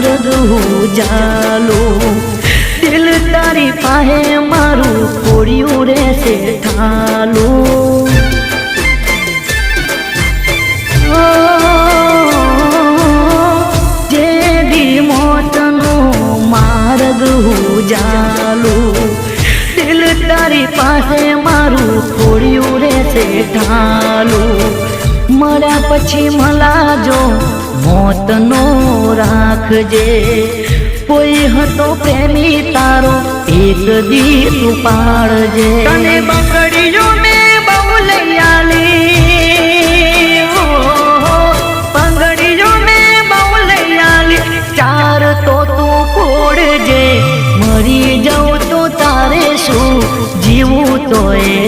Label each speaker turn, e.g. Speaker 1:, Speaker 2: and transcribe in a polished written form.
Speaker 1: મારું જાલો દિલ તારી પાસે મારું ખોડિયું રહેશે ઠાલું જે દી મોતનો માર્ગ જાલું દિલ તારી પાસે મારું ખોડિયું રહેશે ઠાલું મર્યા પછી મલાજો મોતનો રાખજે કોઈ હતો પ્રેમી તારો એક દી તું પાડજે તને